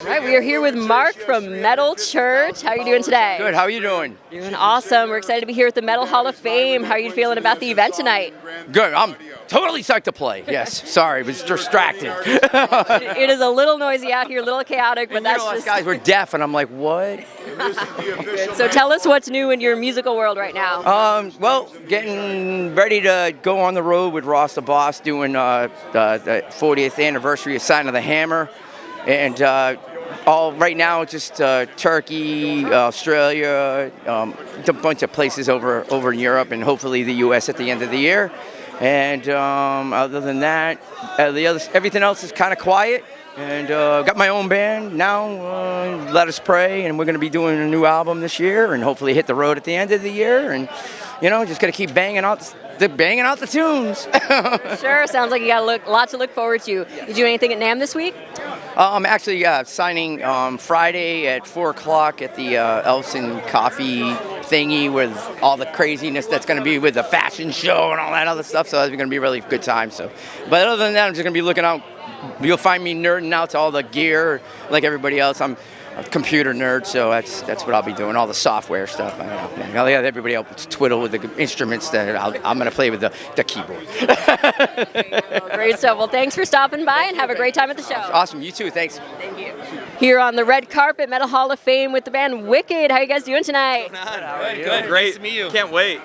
All right, we are here with Mark from Metal Church. How are you doing today? Good. How are you doing? Doing awesome. We're excited to be here at the Metal Hall of Fame. How are you feeling about the event tonight? Good. I'm totally psyched to play. Yes. Sorry, I was distracted. It is a little noisy out here, a little chaotic, but that's just... guys were deaf, and I'm like, what? So tell us what's new in your musical world right now. Well, getting ready to go on the road with Ross the Boss, doing the 40th anniversary of Sign of the Hammer, and all right now just Turkey, Australia, a bunch of places over in Europe, and hopefully the U.S. at the end of the year. And other than that, everything else is kind of quiet. And got my own band now, Let Us Pray, and we're going to be doing a new album this year, and hopefully hit the road at the end of the year. And just going to keep banging out the tunes. Sure, sounds like you got a lot to look forward to. You do anything at NAMM this week? I'm actually signing Friday at 4 o'clock at the Elson Coffee thingy with all the craziness that's going to be with the fashion show and all that other stuff. So that's going to be a really good time. But other than that, I'm just going to be looking out. You'll find me nerding out to all the gear like everybody else. I'm a computer nerd, so that's what I'll be doing, all the software stuff. I don't know. I'll let everybody else twiddle with the instruments that I'm going to play with the keyboard. Well, great stuff. Well, thanks for stopping by, and have a great time at the show. Awesome. You too. Thanks. Thank you. Here on the red carpet, Metal Hall of Fame with the band Wicked. How you guys doing tonight? Good. Great. Nice to meet you. Can't wait.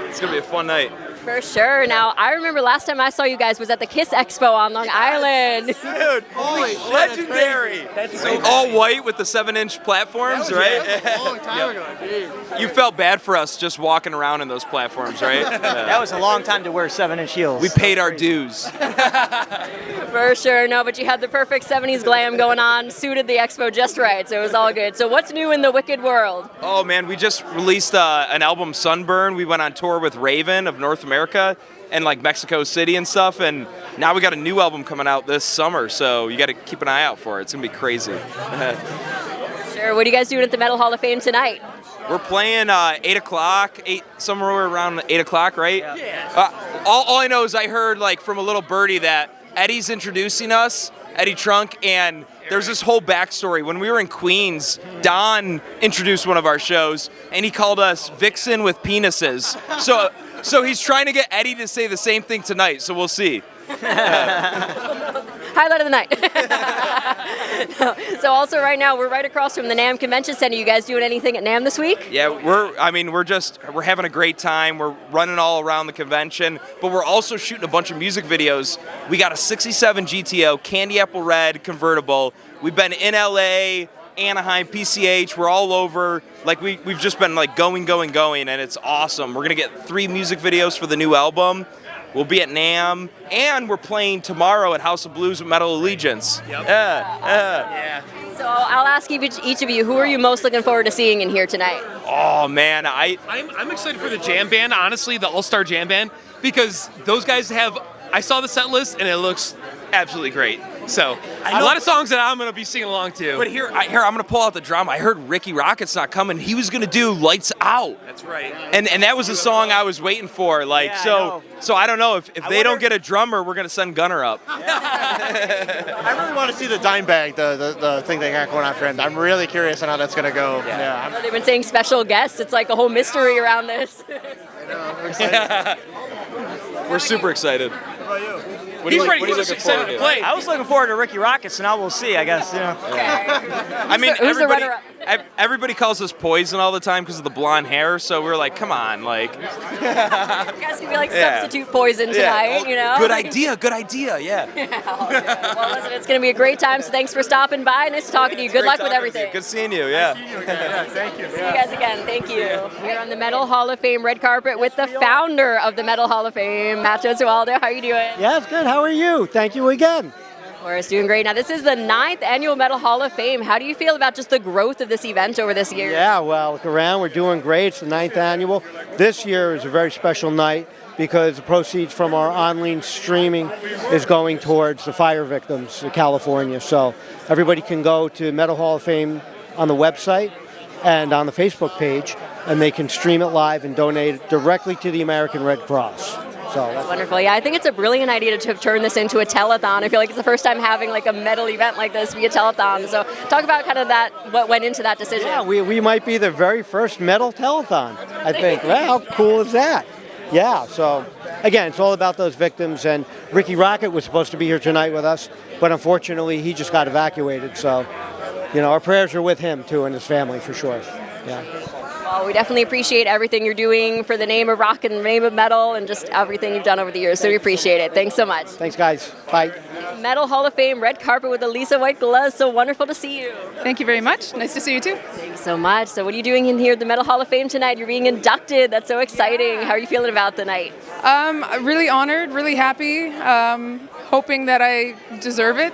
It's going to be a fun night. For sure. Now, I remember last time I saw you guys was at the Kiss Expo on Long Island. Dude, holy legendary. That's so all white with the 7-inch platforms, right? A long time ago, dude. You felt bad for us just walking around in those platforms, right? That was a long time to wear 7-inch heels. We paid our dues. For sure. No, but you had the perfect 70s glam going on, suited the expo just right, so it was all good. So what's new in the Wicked world? Oh, man, we just released an album, Sunburn. We went on tour with Raven of North America and like Mexico City and stuff, and now we got a new album coming out this summer, so you got to keep an eye out for it. It's gonna be crazy. Sure. What are you guys doing at the Metal Hall of Fame tonight? We're playing 8 o'clock, somewhere around 8 o'clock, right? Yeah. All I know is I heard like from a little birdie that Eddie's introducing us, Eddie Trunk, and there's this whole backstory. When we were in Queens, Don introduced one of our shows, and he called us Vixen with penises. So he's trying to get Eddie to say the same thing tonight, so we'll see. Highlight of the night. So also right now, we're right across from the NAMM Convention Center. You guys doing anything at NAMM this week? Yeah, we're having a great time. We're running all around the convention, but we're also shooting a bunch of music videos. We got a 67 GTO, Candy Apple Red convertible. We've been in LA, Anaheim, PCH, we're all over. Like we've just been like going, and it's awesome. We're gonna get 3 music videos for the new album. We'll be at NAMM, and we're playing tomorrow at House of Blues with Metal Allegiance. Yep. Yeah. So I'll ask each of you, who are you most looking forward to seeing in here tonight? Oh man, I'm excited for the jam band, honestly, the All-Star Jam Band, because those guys I saw the set list and it looks absolutely great. So a lot of songs that I'm going to be singing along to. But here I'm going to pull out the drama. I heard Ricky Rocket's not coming. He was going to do Lights Out. That's right. And that was the song I was waiting for. Like Yeah, so I don't know if they don't get a drummer, we're going to send Gunner up. I really want to see the dime bag, the thing they got going on for him. I'm really curious on how that's going to go. Yeah. They've been saying special guests. It's like a whole mystery around this. We're super excited. He's ready. He's excited to play. I was looking forward to Ricky Rockets, and now we'll see, I guess. I mean, Who's the runner-up? everybody calls us Poison all the time because of the blonde hair, so we're like, come on, like. You guys can be like substitute Poison tonight, you know? Good idea, yeah. Well, listen, it's going to be a great time, so thanks for stopping by. Nice talking to you. Good luck with everything. Good seeing you, yeah. Thank you. See you guys again. Thank you. We're on the Metal Hall of Fame red carpet with the founder of the Metal Hall of Fame, Matt Gesualdo. How are you doing? Yeah, it's good. How are you? Thank you again. We're doing great. Now, this is the 9th annual Metal Hall of Fame. How do you feel about just the growth of this event over this year? Yeah, well, look around. We're doing great. It's the 9th annual. This year is a very special night because the proceeds from our online streaming is going towards the fire victims of California. So everybody can go to Metal Hall of Fame on the website and on the Facebook page, and they can stream it live and donate it directly to the American Red Cross. So that's Wonderful. Yeah, I think it's a brilliant idea to turn this into a telethon. I feel like it's the first time having like a metal event like this be a telethon. So talk about kind of that, what went into that decision. Yeah, we might be the very first metal telethon, I think. Well, how cool is that? Yeah, so again, it's all about those victims, and Ricky Rocket was supposed to be here tonight with us, but unfortunately he just got evacuated. So, our prayers are with him too and his family for sure. Yeah. Well, we definitely appreciate everything you're doing for the name of rock and the name of metal and just everything you've done over the years. So we appreciate it. Thanks so much. Thanks, guys. Bye. Metal Hall of Fame red carpet with Alissa White-Gluz. So wonderful to see you. Thank you very much. Nice to see you too. Thanks so much. So what are you doing in here at the Metal Hall of Fame tonight? You're being inducted. That's so exciting. How are you feeling about the night? Really honored, really happy, hoping that I deserve it,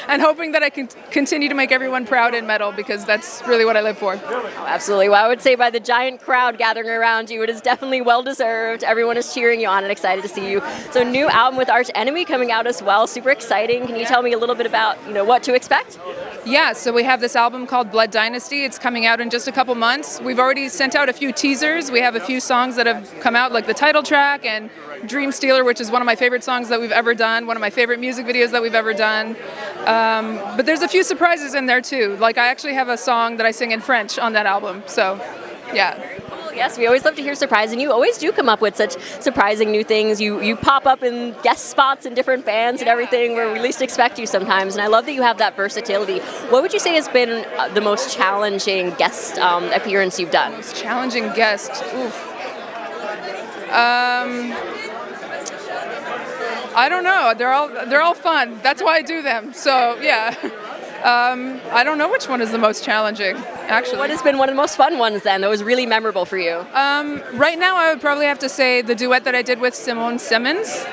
and hoping that I can continue to make everyone proud in metal, because that's really what I live for. Oh, absolutely. Well, I would say by the giant crowd gathering around you, it is definitely well-deserved. Everyone is cheering you on and excited to see you. So new album with Arch Enemy coming out as well. Super exciting. Can you tell me a little bit about, what to expect? Yeah, so we have this album called Blood Dynasty. It's coming out in just a couple months. We've already sent out a few teasers. We have a few songs that have come out, like the title track and Dream Stealer, which is one of my favorite songs that we've ever done, one of my favorite music videos that we've ever done. But there's a few surprises in there too. Like, I actually have a song that I sing in French on that album. So, yeah. Yes, we always love to hear surprise, and you always do come up with such surprising new things. You pop up in guest spots in different bands and everything where we least expect you sometimes, and I love that you have that versatility. What would you say has been the most challenging guest appearance you've done? Most challenging guest? Oof. I don't know. They're all fun. That's why I do them. So yeah. I don't know which one is the most challenging, actually. What has been one of the most fun ones then that was really memorable for you? Right now I would probably have to say the duet that I did with Simone Simmons,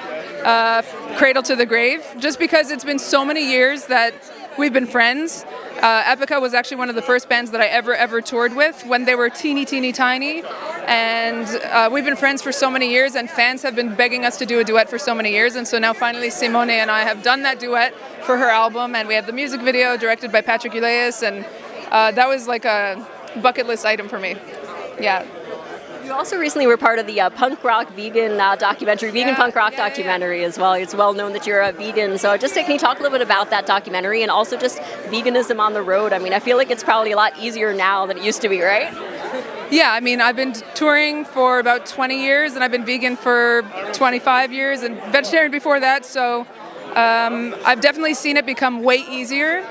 Cradle to the Grave, just because it's been so many years that we've been friends. Epica was actually one of the first bands that I ever toured with when they were teeny tiny, and we've been friends for so many years, and fans have been begging us to do a duet for so many years, and so now finally Simone and I have done that duet for her album, and we have the music video directed by Patrick Uleas, and that was like a bucket list item for me. Yeah. You also recently were part of the punk rock vegan documentary, punk rock documentary as well. It's well known that you're a vegan. So just can you talk a little bit about that documentary and also just veganism on the road? I mean, I feel like it's probably a lot easier now than it used to be, right? Yeah, I mean, I've been touring for about 20 years, and I've been vegan for 25 years, and vegetarian before that. So I've definitely seen it become way easier.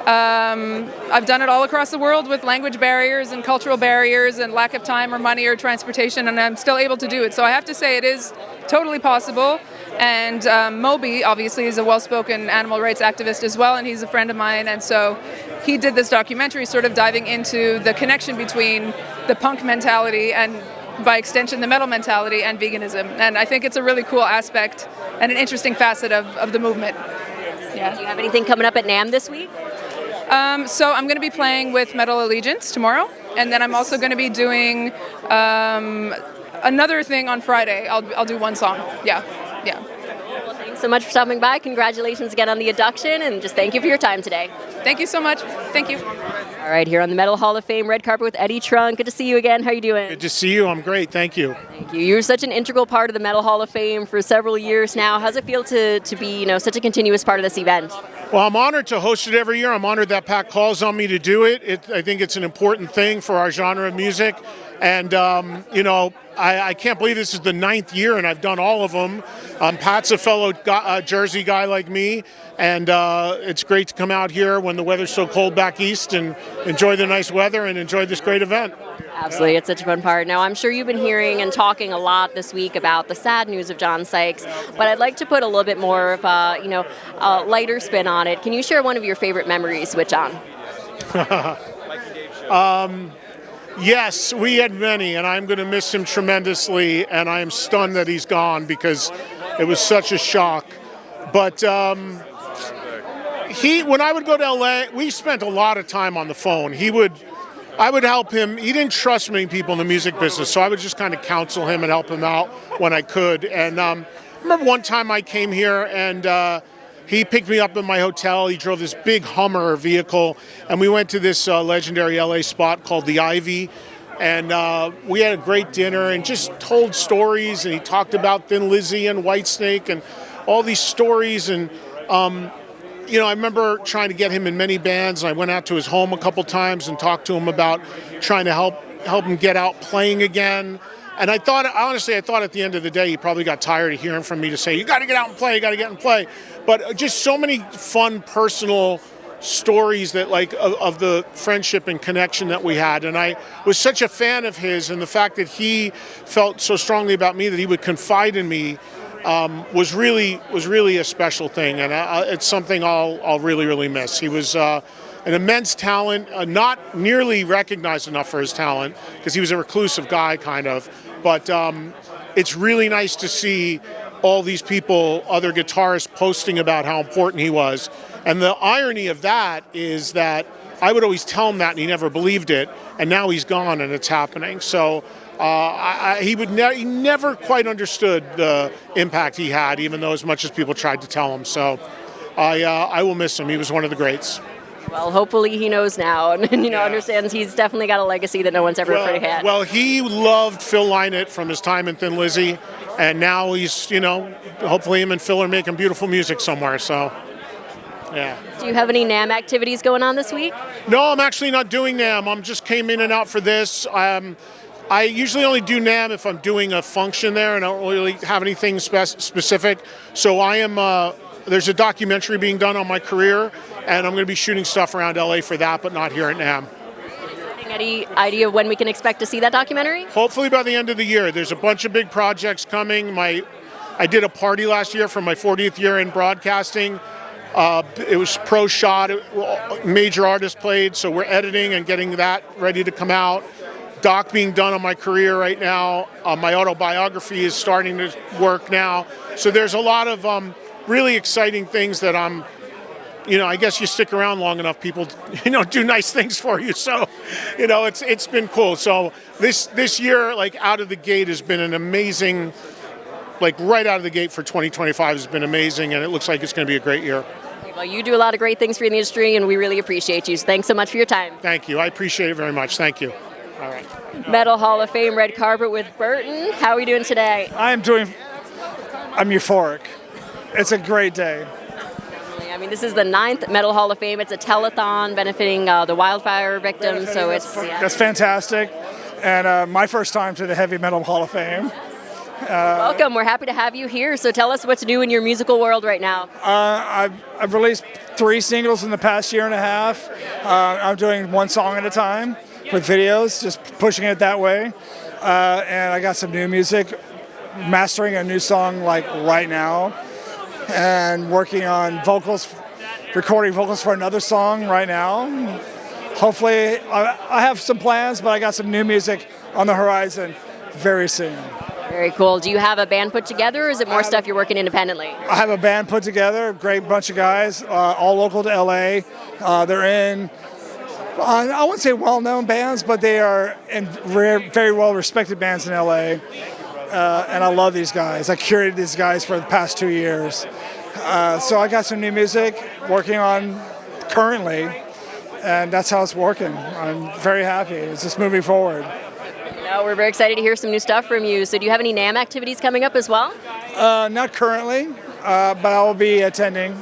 I've done it all across the world with language barriers and cultural barriers and lack of time or money or transportation, and I'm still able to do it. So I have to say it is totally possible. And Moby, obviously, is a well-spoken animal rights activist as well, and he's a friend of mine. And so he did this documentary sort of diving into the connection between the punk mentality and, by extension, the metal mentality and veganism. And I think it's a really cool aspect and an interesting facet of the movement. Yeah. Do you have anything coming up at NAMM this week? So I'm going to be playing with Metal Allegiance tomorrow, and then I'm also going to be doing another thing on Friday. I'll do one song. Yeah. Well, thanks so much for stopping by. Congratulations again on the induction, and just thank you for your time today. Thank you so much. Thank you. All right, here on the Metal Hall of Fame red carpet with Eddie Trunk. Good to see you again. How are you doing? Good to see you. I'm great. Thank you. Thank you. You're such an integral part of the Metal Hall of Fame for several years now. How's it feel to be, such a continuous part of this event? Well, I'm honored to host it every year. I'm honored that Pat calls on me to do it. I think it's an important thing for our genre of music. And, I can't believe this is the 9th year, and I've done all of them. Pat's a fellow Jersey guy like me, and it's great to come out here when the weather's so cold back east and enjoy the nice weather and enjoy this great event. Absolutely, it's such a fun part. Now, I'm sure you've been hearing and talking a lot this week about the sad news of John Sykes, but I'd like to put a little bit more of a lighter spin on it. Can you share one of your favorite memories with John? Yes, we had many, and I'm going to miss him tremendously, and I am stunned that he's gone because it was such a shock. But when I would go to LA, we spent a lot of time on the phone. I would help him. He didn't trust many people in the music business, so I would just kind of counsel him and help him out when I could. And I remember one time I came here and he picked me up in my hotel. He drove this big Hummer vehicle, and we went to this legendary LA spot called the Ivy, And we had a great dinner and just told stories, and he talked about Thin Lizzy and Whitesnake and all these stories. And you know, I remember trying to get him in many bands, and I went out to his home a couple times and talked to him about trying to help him get out playing again. And I thought at the end of the day, he probably got tired of hearing from me to say, you got to get out and play, you got to get out and play. But just so many fun personal stories that of the friendship and connection that we had. And I was such a fan of his, and the fact that he felt so strongly about me that he would confide in me was really a special thing, and it's something I'll really miss. He was an immense talent, not nearly recognized enough for his talent because he was a reclusive guy, kind of. But it's really nice to see all these people, other guitarists, posting about how important he was. And the irony of that is that I would always tell him that, and he never believed it. And now he's gone, and it's happening. So. He never quite understood the impact he had, even though as much as people tried to tell him. So I will miss him. He was one of the greats. Well, hopefully he knows now and understands he's definitely got a legacy that no one's ever had. Well, he loved Phil Lynott from his time in Thin Lizzy, and now he's, hopefully him and Phil are making beautiful music somewhere. So, yeah. Do you have any NAMM activities going on this week? No, I'm actually not doing NAMM. I just came in and out for this. I usually only do NAMM if I'm doing a function there, and I don't really have anything specific. So there's a documentary being done on my career, and I'm going to be shooting stuff around LA for that, but not here at NAMM. Any idea when we can expect to see that documentary? Hopefully by the end of the year. There's a bunch of big projects coming. I did a party last year for my 40th year in broadcasting. It was pro shot, major artists played, so we're editing and getting that ready to come out. Doc being done on my career right now. My autobiography is starting to work now. So there's a lot of really exciting things that I guess you stick around long enough, people, do nice things for you. So, it's been cool. So this year, out of the gate has been an amazing, right out of the gate for 2025 has been amazing. And it looks like it's going to be a great year. Well, you do a lot of great things for the industry, and we really appreciate you. So thanks so much for your time. Thank you. I appreciate it very much. Thank you. All right. Metal Hall of Fame red carpet with Burton. How are we doing today? I'm euphoric. It's a great day. I mean, this is the 9th Metal Hall of Fame. It's a telethon benefiting the wildfire victims. So that's fantastic. And my first time to the Heavy Metal Hall of Fame. Welcome. We're happy to have you here. So tell us what's new in your musical world right now. I've released 3 singles in the past year and a half. I'm doing one song at a time with videos, just pushing it that way. And I got some new music, mastering a new song right now, and working on recording vocals for another song right now. Hopefully, I have some plans, but I got some new music on the horizon very soon. Very cool. Do you have a band put together, or is it more stuff you're working independently? I have a band put together, a great bunch of guys, all local to LA. They're in, I wouldn't say well-known bands, but they are in very well-respected bands in LA. And I love these guys. I curated these guys for the past 2 years. So I got some new music working on currently, and that's how it's working. I'm very happy. It's just moving forward. We're very excited to hear some new stuff from you. So do you have any NAMM activities coming up as well? Not currently, but I will be attending.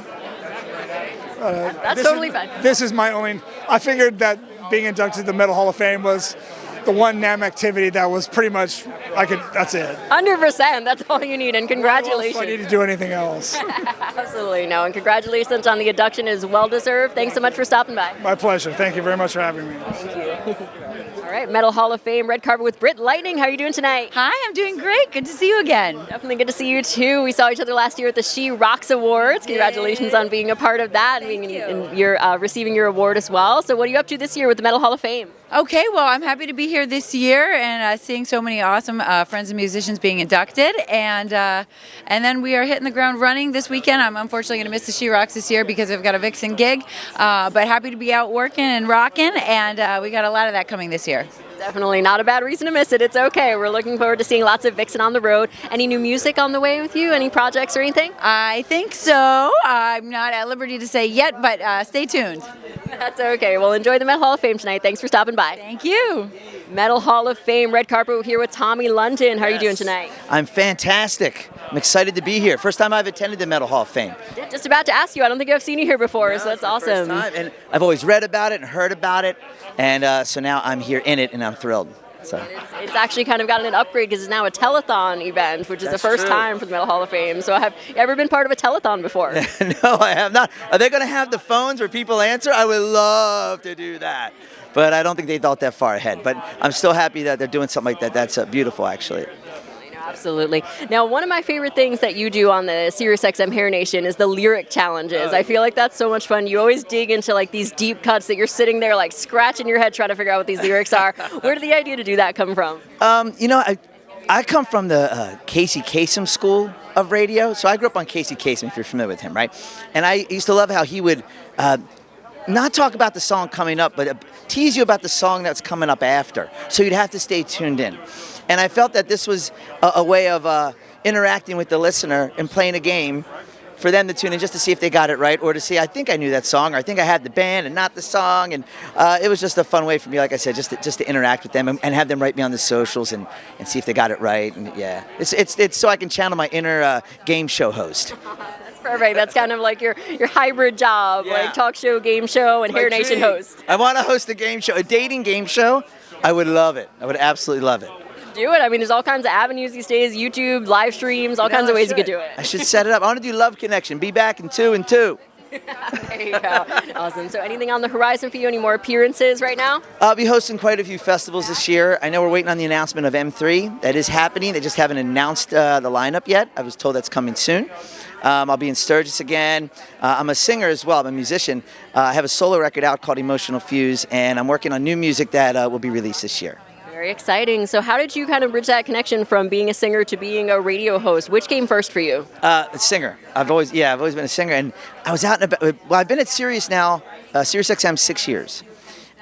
That's totally fine. This is my only... I figured that being inducted to the Metal Hall of Fame was the one NAMM activity that was pretty much... that's it. 100%. That's all you need, and congratulations. I don't need to do anything else. Absolutely, no. And congratulations on the induction. It is well-deserved. Thanks so much for stopping by. My pleasure. Thank you very much for having me. Thank you. All right, Metal Hall of Fame red carpet with Britt Lightning. How are you doing tonight? Hi, I'm doing great. Good to see you again. Definitely good to see you too. We saw each other last year at the She Rocks Awards. Congratulations on being a part of that and you're receiving your award as well. So what are you up to this year with the Metal Hall of Fame? Okay, well, I'm happy to be here this year and seeing so many awesome friends and musicians being inducted. And then we are hitting the ground running this weekend. I'm unfortunately going to miss the She Rocks this year because I've got a Vixen gig. But happy to be out working and rocking, and we got a lot of that coming this year. Definitely not a bad reason to miss it. It's okay. We're looking forward to seeing lots of Vixen on the road. Any new music on the way with you? Any projects or anything? I think so. I'm not at liberty to say yet, but stay tuned. That's okay. Well, enjoy the Metal Hall of Fame tonight. Thanks for stopping by. Thank you. Metal Hall of Fame, red carpet here with Tommy London. How are you doing tonight? I'm fantastic. I'm excited to be here. First time I've attended the Metal Hall of Fame. Yeah, just about to ask you. I don't think I've seen you here before, No, so that's it's my awesome. first time, and I've always read about it and heard about it, and so now I'm here in it, and I'm thrilled. So It's actually kind of gotten an upgrade because it's now a telethon event, which is That's the first true. time for the Metal Hall of Fame. So have you ever been part of a telethon before? No, I have not. Are they going to have the phones where people answer? I would love to do that, but I don't think they thought that far ahead. But I'm still happy that they're doing something like that. That's beautiful, actually. Absolutely. Now, one of my favorite things that you do on the SiriusXM Hair Nation is the lyric challenges. I feel like that's so much fun. You always dig into like these deep cuts that you're sitting there like scratching your head trying to figure out what these lyrics are. Where did the idea to do that come from? I come from the Casey Kasem school of radio, so I grew up on Casey Kasem, if you're familiar with him, right? And I used to love how he would not talk about the song coming up, but tease you about the song that's coming up after. So you'd have to stay tuned in. And I felt that this was a way of interacting with the listener and playing a game for them to tune in just to see if they got it right, or to see, I think I knew that song, or I think I had the band and not the song. And it was just a fun way for me, like I said, just to interact with them and have them write me on the socials and see if they got it right. And yeah, it's so I can channel my inner game show host. Perfect. That's kind of like your hybrid job, like talk show, game show, and Hair Nation host. I want to host a game show, a dating game show. I would love it. I would absolutely love it. Do it. I mean, there's all kinds of avenues these days, YouTube, live streams, all kinds of ways you could do it. I should set it up. I want to do Love Connection. Be back in 2 and 2. There you go. Awesome. So anything on the horizon for you? Any more appearances right now? I'll be hosting quite a few festivals this year. I know we're waiting on the announcement of M3. That is happening. They just haven't announced the lineup yet. I was told that's coming soon. I'll be in Sturgis again. I'm a singer as well. I'm a musician. I have a solo record out called Emotional Fuse, and I'm working on new music that will be released this year. Very exciting. So how did you kind of bridge that connection from being a singer to being a radio host? Which came first for you? A singer. I've always been a singer, and I was out and about. Well, I've been at Sirius now, SiriusXM 6 years.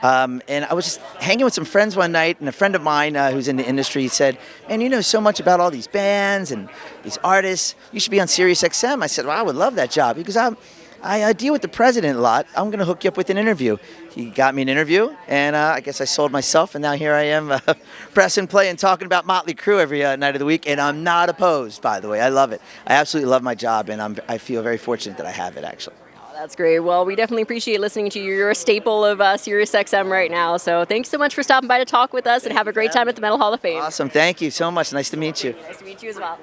And I was just hanging with some friends one night, and a friend of mine who's in the industry said, "Man, you know so much about all these bands and these artists. You should be on SiriusXM." I said, "Well, I would love that job because I deal with the president a lot. I'm going to hook you up with an interview." He got me an interview, and I guess I sold myself, and now here I am pressing play and talking about Motley Crue every night of the week, and I'm not opposed, by the way. I love it. I absolutely love my job, and I feel very fortunate that I have it, actually. That's great. Well, we definitely appreciate listening to you. You're a staple of SiriusXM right now. So thanks so much for stopping by to talk with us, and have a great time at the Metal Hall of Fame. Awesome. Thank you so much. Nice to meet you. Nice to meet you as well.